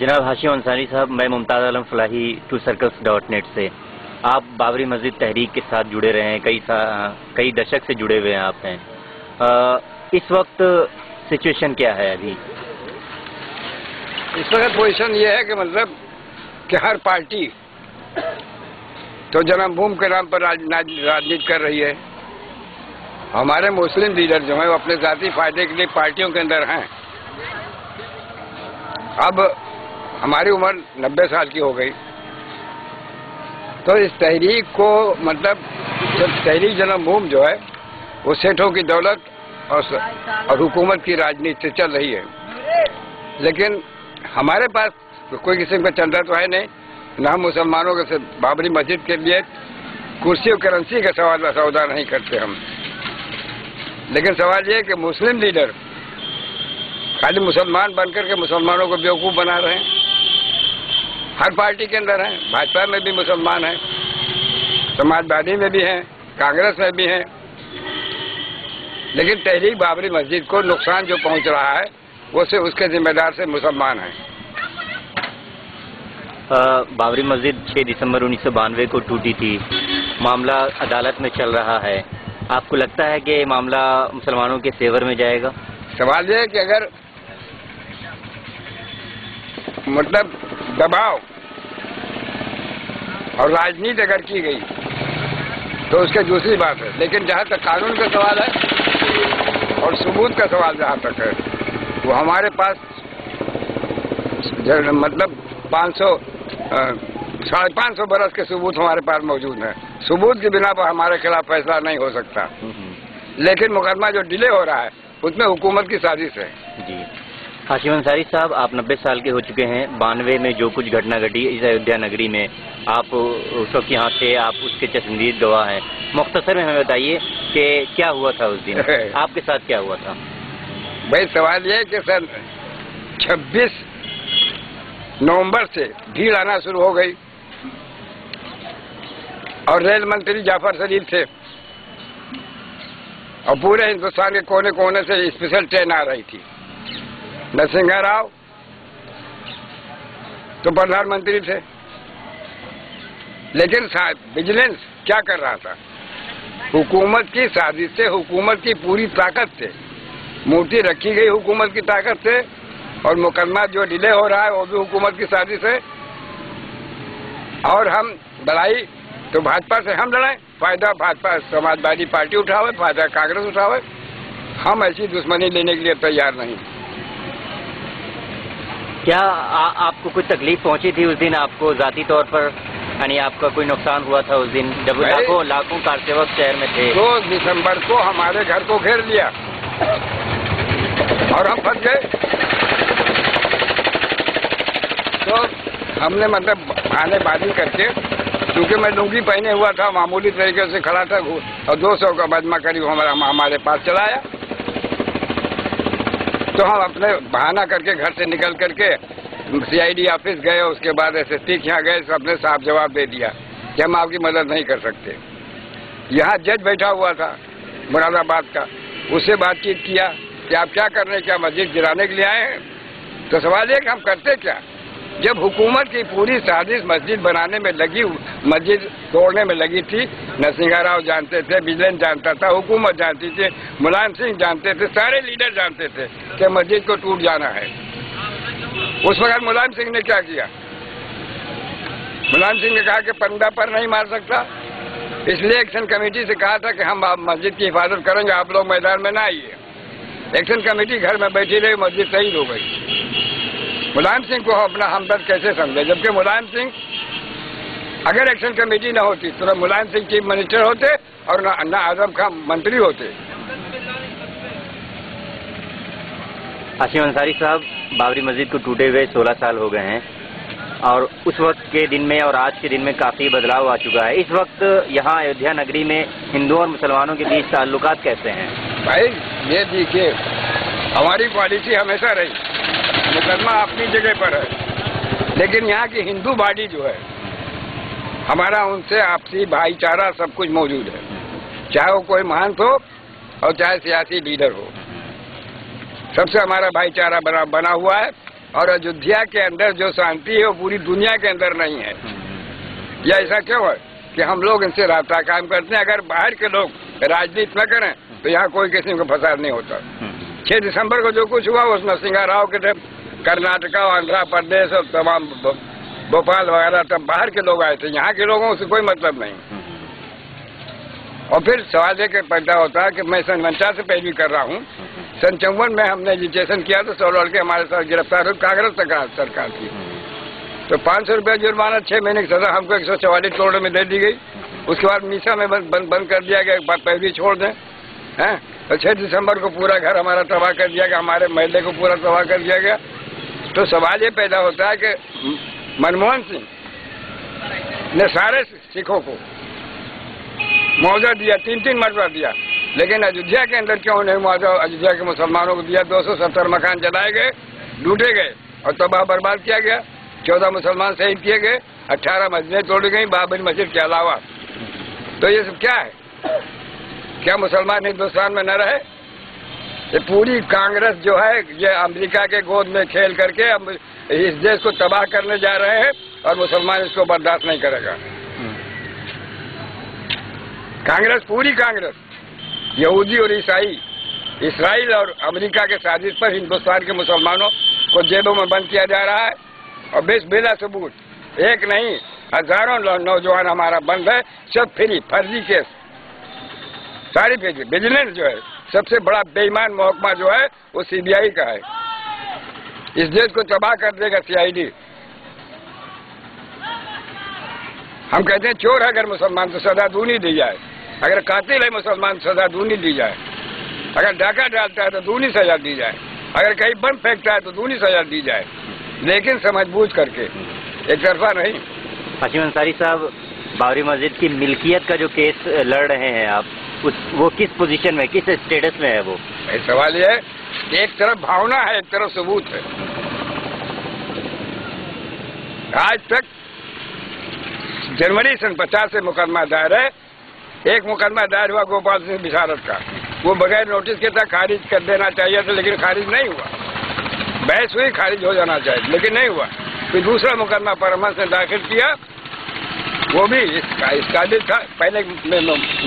जनाब हाशिम अंसारी साहब, मैं मुमताज़ आलम फलाही TwoCircles.net से। आप बाबरी मस्जिद तहरीक के साथ जुड़े रहे हैं, कई दशक से जुड़े हुए हैं आप हैं। इस वक्त सिचुएशन क्या है अभी? इस वक्त पोजीशन ये है कि मतलब कि हर पार्टी तो जन्मभूमि के नाम पर राजनीति कर रही है। हमारे मुस्लिम लीडर जो हैं वो अपने जाती फायदे के लिए पार्टियों के अंदर हैं। अब हमारी उम्र 90 साल की हो गई, तो इस तहरीक को मतलब जब तहरीक जन्मभूमि जो है वो सेठों की दौलत और हुकूमत की राजनीति से चल रही है, लेकिन हमारे पास कोई किस्म का चंदा तो है नहीं, ना हम मुसलमानों के बाबरी मस्जिद के लिए कुर्सी और करेंसी का सौदा नहीं करते हम। लेकिन सवाल ये है कि मुस्लिम लीडर खाली मुसलमान बनकर के मुसलमानों को बेवकूफ़ बना रहे हैं। हर पार्टी के अंदर हैं, भाजपा में भी मुसलमान हैं, समाजवादी में भी हैं, कांग्रेस में भी हैं, लेकिन तहरीक बाबरी मस्जिद को नुकसान जो पहुंच रहा है वो से उसके जिम्मेदार से मुसलमान हैं। बाबरी मस्जिद 6 दिसंबर 1992 को टूटी थी। मामला अदालत में चल रहा है। आपको लगता है कि मामला मुसलमानों के फेवर में जाएगा? सवाल ये है कि अगर मतलब दबाव और राजनीति अगर की गई तो उसकी दूसरी बात है, लेकिन जहाँ तक कानून का सवाल है और सबूत का सवाल जहाँ तक है वो हमारे पास मतलब 500-550 बरस के सबूत हमारे पास मौजूद हैं। सबूत के बिना पर हमारे खिलाफ फैसला नहीं हो सकता, लेकिन मुकदमा जो डिले हो रहा है उसमें हुकूमत की साजिश है। जी हाशिम अंसारी साहब, आप 90 साल के हो चुके हैं। 92 में जो कुछ घटना घटी इस अयोध्या नगरी में, आप उस वक्त यहाँ थे, आप उसके चश्मदीद गवाह हैं। मुख्तसर में हमें बताइए कि क्या हुआ था उस दिन, आपके साथ क्या हुआ था? भाई सवाल ये है कि सर 26 नवंबर से भीड़ आना शुरू हो गई और रेल मंत्री जाफर शरीफ थे और पूरे हिंदुस्तान के कोने कोने से स्पेशल ट्रेन आ रही थी। नरसिंह राव तो प्रधानमंत्री थे, लेकिन विजिलेंस क्या कर रहा था? हुकूमत की साजिश से, हुकूमत की पूरी ताकत से मूर्ति रखी गई, हुकूमत की ताकत से, और मुकदमा जो डिले हो रहा है वो भी हुकूमत की साजिश है। और हम लड़ाई तो भाजपा से हम लड़ाएं, फायदा भाजपा समाजवादी पार्टी उठावे, फायदा कांग्रेस उठावे, हम ऐसी दुश्मनी लेने के लिए तैयार नहीं। क्या आपको कुछ तकलीफ पहुंची थी उस दिन? आपको जाती तौर पर यानी आपका कोई नुकसान हुआ था उस दिन जब लाखों कारसेवक शहर में थे? 2 दिसंबर को हमारे घर को घेर लिया और हम फंस गए। तो हमने मतलब बहानेबाजी करके, क्योंकि मैं लुंगी पहने हुआ था, मामूली तरीके से खड़ा था और 200 का मजमा करीब हमारे पास चलाया। तो हम अपने बहाना करके घर से निकल करके CID ऑफिस गए, उसके बाद SSP के यहाँ गए, सबने साफ जवाब दे दिया कि हम आपकी मदद नहीं कर सकते। यहाँ जज बैठा हुआ था मुरादाबाद का, उससे बातचीत किया कि आप क्या कर रहे हैं, क्या मस्जिद गिराने के लिए आए हैं? तो सवाल है कि हम करते क्या जब हुकूमत की पूरी साजिश मस्जिद बनाने में लगी, मस्जिद तोड़ने में लगी थी। नरसिंह राव जानते थे, विजिलेंस जानता था, हुकूमत जानती थी, मुलायम सिंह जानते थे, सारे लीडर जानते थे कि मस्जिद को टूट जाना है। उस वक्त मुलायम सिंह ने क्या किया? मुलायम सिंह ने कहा कि पंडा पर नहीं मार सकता, इसलिए एक्शन कमेटी से कहा था कि हम मस्जिद की हिफाजत करेंगे, आप लोग मैदान में ना आइए। एक्शन कमेटी घर में बैठी रही, मस्जिद शहीद हो गई। मुलायम सिंह को अपना हमदर्द कैसे समझे? जबकि मुलायम सिंह अगर एक्शन कमेटी न होती तो मुलायम सिंह चीफ मिनिस्टर होते और ना आजम खान मंत्री होते। हाशिम अंसारी साहब, बाबरी मस्जिद को टूटे हुए 16 साल हो गए हैं और उस वक्त के दिन में और आज के दिन में काफ़ी बदलाव आ चुका है। इस वक्त यहाँ अयोध्या नगरी में हिंदुओं और मुसलमानों के बीच ताल्लुकात कैसे हैं? भाई ये देखिए, हमारी पॉलिसी हमेशा रही, मुकदमा अपनी जगह पर है, लेकिन यहाँ की हिंदू बॉडी जो है हमारा, उनसे आपसी भाईचारा सब कुछ मौजूद है, चाहे वो कोई महंत हो और चाहे सियासी लीडर हो, सबसे हमारा भाईचारा बना हुआ है। और अयोध्या के अंदर जो शांति है वो पूरी दुनिया के अंदर नहीं है। या ऐसा क्यों है कि हम लोग इनसे राब्ता कायम करते हैं? अगर बाहर के लोग राजनीति न करें तो यहाँ कोई किसी को फसाद नहीं होता। 6 दिसंबर को जो कुछ हुआ उसमें सिंगा राव के थे, कर्नाटका, आंध्र प्रदेश और तमाम भोपाल वगैरह तब बाहर के लोग आए थे, यहाँ के लोगों से कोई मतलब नहीं। और फिर सवाल ये पैदा होता है कि मैं सन 49 से पैरवी कर रहा हूँ। सन 54 में हमने रजिस्ट्रेशन किया तो 100 लड़के हमारे साथ गिरफ्तार हुए, कांग्रेस सरकार की। तो 500 रुपया जुर्माना, 6 महीने की सजा हमको 144 करोड़ में दे दी गई। उसके बाद मीसा में बंद कर दिया गया, एक बार पैरवी छोड़ दें हैं। तो 6 दिसंबर को पूरा घर हमारा तबाह कर दिया गया, हमारे महल्ले को पूरा तबाह कर दिया गया। तो सवाल ये पैदा होता है कि मनमोहन सिंह ने सारे सिखों को मुआवजा दिया, 3-3 मरतबा दिया, लेकिन अयोध्या के अंदर क्यों नहीं मुआवजा अयोध्या के मुसलमानों को दिया? 270 मकान जलाए गए, लूटे गए और तबाह बर्बाद किया गया। 14 मुसलमान शहीद किए गए, 18 मस्जिदें तोड़ी गई बाबरी मस्जिद के अलावा। तो ये सब क्या है? क्या मुसलमान हिंदुस्तान में न रहे? ये पूरी कांग्रेस जो है ये अमेरिका के गोद में खेल करके अब इस देश को तबाह करने जा रहे हैं और मुसलमान इसको बर्दाश्त नहीं करेगा। कांग्रेस, पूरी कांग्रेस, यहूदी और ईसाई, इसराइल और अमेरिका के साजिश पर हिंदुस्तान के मुसलमानों को जेबों में बंद किया जा रहा है। और बेला सबूत, एक नहीं हजारों नौजवान हमारा बंद है, सब फ्री, फर्जी केस, सारी फ्री। विजिलेंस जो है सबसे बड़ा बेईमान महकमा जो है वो CBI का है। इस देश को तबाह कर देगा CID। हम कहते हैं चोर है अगर मुसलमान तो सजा दूनी दी जाए, अगर कातिल है मुसलमान तो सजा दूनी दी जाए, अगर डाका डालता है तो दूनी सजा दी जाए, अगर कहीं बम फेंकता है तो दूनी सजा दी जाए, लेकिन समझबूझ करके, एक तरफा नहीं। हाशिम अंसारी साहब, बाबरी मस्जिद की मिल्कियत का जो केस लड़ रहे हैं आप, वो किस पोजीशन में, किस स्टेटस में है? वो सवाल ये है, एक तरफ भावना है, एक तरफ सबूत है। आज तक जनवरी सन 50 से मुकदमा दायर है। एक मुकदमा दायर हुआ गोपाल सिंह बिसारत का, वो बगैर नोटिस के था, खारिज कर देना चाहिए था, लेकिन खारिज नहीं हुआ। बहस हुई, खारिज हो जाना चाहिए, लेकिन नहीं हुआ। फिर दूसरा मुकदमा परमहंस ने दाखिल किया, वो भी इस काबिल था, पहले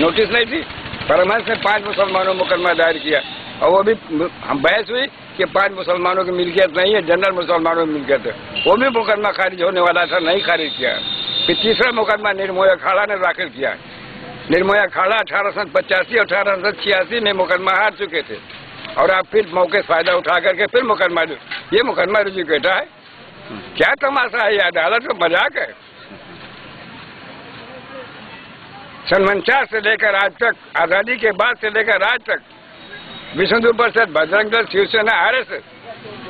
नोटिस नहीं थी। परमहंस ने 5 मुसलमानों मुकदमा दायर किया और वो भी हम बहस हुई कि 5 मुसलमानों की मिल्कियत नहीं है, जनरल मुसलमानों की मिल्कियत है। वो भी मुकदमा खारिज होने वाला था, नहीं खारिज किया। फिर तीसरा मुकदमा निर्मोही अखाड़ा ने दाखिल किया। निर्मोही अखाड़ा 1885 और 1886 में मुकदमा हार चुके थे और आप फिर मौके से फायदा उठा करके फिर मुकदमा, ये मुकदमा रुजू बेटा है। क्या तमाशा है? ये अदालत का मजाक है। सन 49 से लेकर आज तक, आजादी के बाद से लेकर आज तक, विश्व हिंदू परिषद, बजरंग दल, शिवसेना, RSS,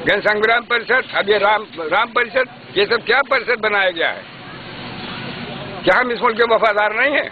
जन संग्राम परिषद, अब ये राम परिषद, ये सब क्या परिषद बनाया गया है? क्या हम इस मुल्क के वफादार नहीं है?